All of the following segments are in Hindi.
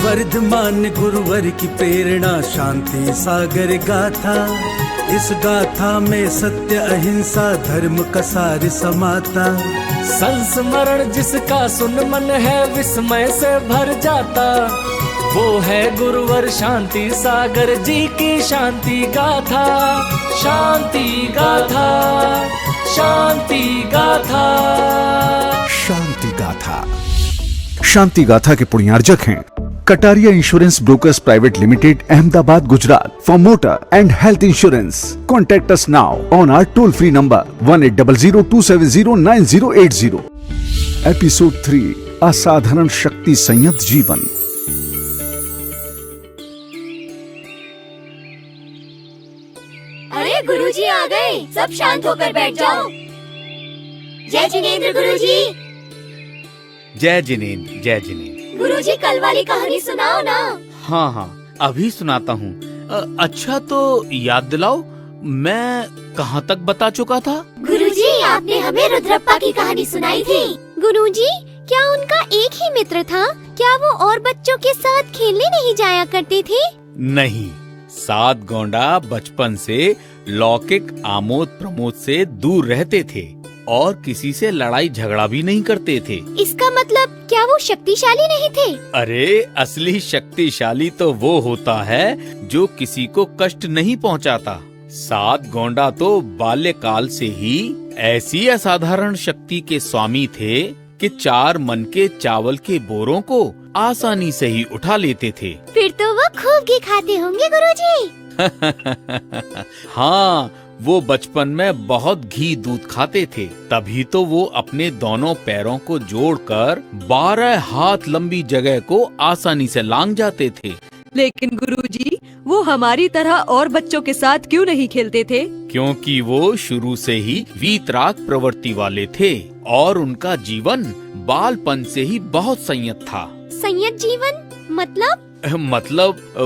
वर्धमान गुरुवर की प्रेरणा शांति सागर गाथा। इस गाथा में सत्य अहिंसा धर्म का सार समाता। संस्मरण जिसका सुन मन है विस्मय से भर जाता, वो है गुरुवर शांति सागर जी की शांति गाथा। शांति गाथा, शांति गाथा, शांति गाथा। शांति गाथा के पुण्यार्जक हैं Kataria insurance brokers private limited, Ahmedabad, Gujarat. For motor and health insurance contact us now on our toll free number 180027098080। Episode 3, असाधारण शक्ति संयत जीवन। अरे गुरुजी आ गए, सब शांत होकर बैठ जाओ। जय जिनेंद्र गुरुजी। जय जिनेंद्र, जय जिनेंद्र। गुरुजी कल वाली कहानी सुनाओ ना। हाँ हाँ, अभी सुनाता हूँ। अच्छा तो याद दिलाओ, मैं कहाँ तक बता चुका था? गुरुजी आपने हमें रुद्रप्पा की कहानी सुनाई थी। गुरुजी क्या उनका एक ही मित्र था? क्या वो और बच्चों के साथ खेलने नहीं जाया करते थे? नहीं, सात गोंडा बचपन से लौकिक आमोद प्रमोद से दूर रहते थे और किसी से लड़ाई झगड़ा भी नहीं करते थे। इसका मतलब क्या वो शक्तिशाली नहीं थे? अरे असली शक्तिशाली तो वो होता है जो किसी को कष्ट नहीं पहुंचाता। सात गोंडा तो बाल्यकाल से ही ऐसी असाधारण शक्ति के स्वामी थे कि 4 मन के चावल के बोरों को आसानी से ही उठा लेते थे। फिर तो वो खूब घी खाते होंगे गुरुजी। हाँ, वो बचपन में बहुत घी दूध खाते थे, तभी तो वो अपने दोनों पैरों को जोड़कर 12 हाथ लंबी जगह को आसानी से लांग जाते थे। लेकिन गुरुजी, वो हमारी तरह और बच्चों के साथ क्यों नहीं खेलते थे? क्योंकि वो शुरू से ही वीतराग प्रवृत्ति वाले थे और उनका जीवन बालपन से ही बहुत संयत था। संयत जीवन मतलब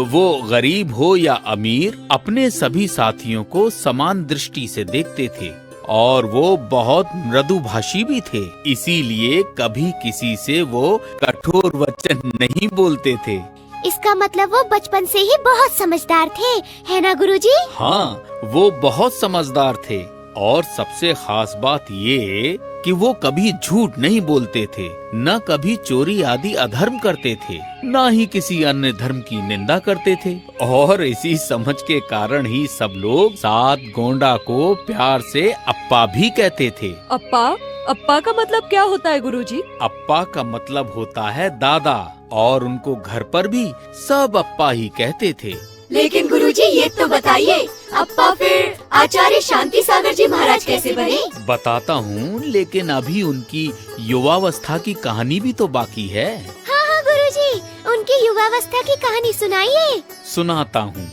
वो गरीब हो या अमीर, अपने सभी साथियों को समान दृष्टि से देखते थे और वो बहुत मृदुभाषी भी थे। इसीलिए कभी किसी से वो कठोर वचन नहीं बोलते थे। इसका मतलब वो बचपन से ही बहुत समझदार थे, है ना गुरुजी? हाँ, वो बहुत समझदार थे और सबसे खास बात ये कि वो कभी झूठ नहीं बोलते थे, न कभी चोरी आदि अधर्म करते थे, न ही किसी अन्य धर्म की निंदा करते थे। और इसी समझ के कारण ही सब लोग सात गोंडा को प्यार से अप्पा भी कहते थे। अप्पा? अप्पा का मतलब क्या होता है गुरुजी? अप्पा का मतलब होता है दादा, और उनको घर पर भी सब अप्पा ही कहते थे। लेकिन गुरुजी ये तो बताइए, अप्पा फिर आचार्य शांति सागर जी महाराज कैसे बने? बताता हूँ, लेकिन अभी उनकी युवावस्था की कहानी भी तो बाकी है। हाँ हाँ गुरुजी, उनकी युवावस्था की कहानी सुनाइए। सुनाता हूँ।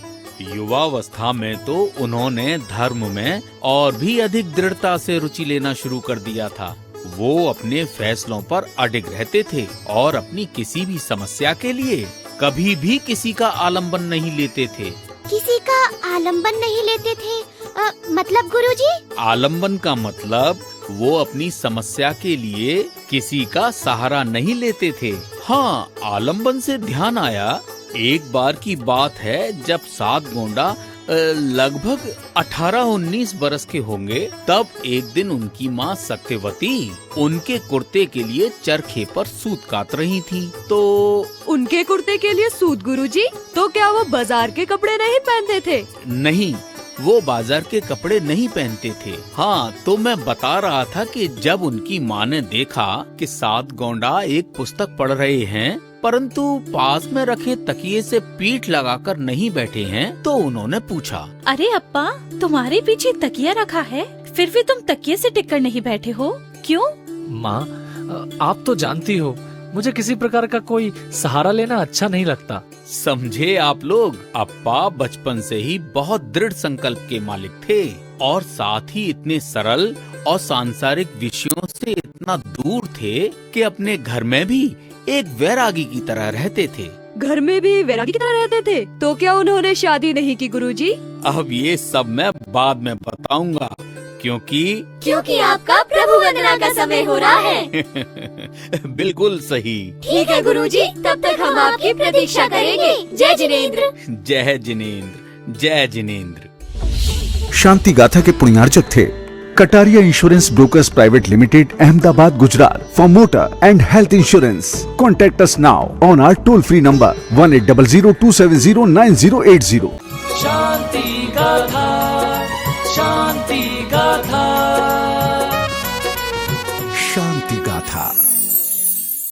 युवावस्था में तो उन्होंने धर्म में और भी अधिक दृढ़ता से रुचि लेना शुरू कर दिया था। वो अपने फैसलों पर अडिग रहते थे और अपनी किसी भी समस्या के लिए कभी भी किसी का आलम्बन नहीं लेते थे। किसी का आलम्बन नहीं लेते थे? मतलब गुरुजी? आलम्बन का मतलब वो अपनी समस्या के लिए किसी का सहारा नहीं लेते थे। हाँ, आलम्बन से ध्यान आया, एक बार की बात है जब सात गोंडा लगभग 18-19 बरस के होंगे, तब एक दिन उनकी माँ सत्यवती उनके कुर्ते के लिए चरखे पर सूत काट रही थी। तो उनके कुर्ते के लिए सूत गुरुजी? तो क्या वो बाजार के कपड़े नहीं पहनते थे? नहीं, वो बाजार के कपड़े नहीं पहनते थे। हाँ, तो मैं बता रहा था कि जब उनकी माँ ने देखा कि सात गोंडा एक पुस्तक पढ़ रहे हैं परंतु पास में रखे तकिए से पीठ लगाकर नहीं बैठे हैं, तो उन्होंने पूछा, अरे अप्पा, तुम्हारे पीछे तकिया रखा है, फिर भी तुम तकिए से टिककर नहीं बैठे हो, क्यों? माँ, आप तो जानती हो मुझे किसी प्रकार का कोई सहारा लेना अच्छा नहीं लगता। समझे आप लोग, अप्पा बचपन से ही बहुत दृढ़ संकल्प के मालिक थे और साथ ही इतने सरल और सांसारिक विषयों से इतना दूर थे कि अपने घर में भी एक वैरागी की तरह रहते थे। घर में भी वैरागी की तरह रहते थे? तो क्या उन्होंने शादी नहीं की गुरुजी? अब ये सब मैं बाद में बताऊंगा। क्योंकि आपका प्रभु वंदना का समय हो रहा है। बिल्कुल सही। ठीक है गुरुजी, तब तक हम आपकी प्रतीक्षा करेंगे। जय जिनेंद्र। जय जिनेंद्र, जय जिनेंद्र। शांति गाथा के पुण्यार्चक थे Kataria insurance brokers private limited, Ahmedabad, Gujarat. For motor and health insurance contact us now on our toll free number 1800-270-9080। शांति गाथा, शांति गाथा, शांति गाथा।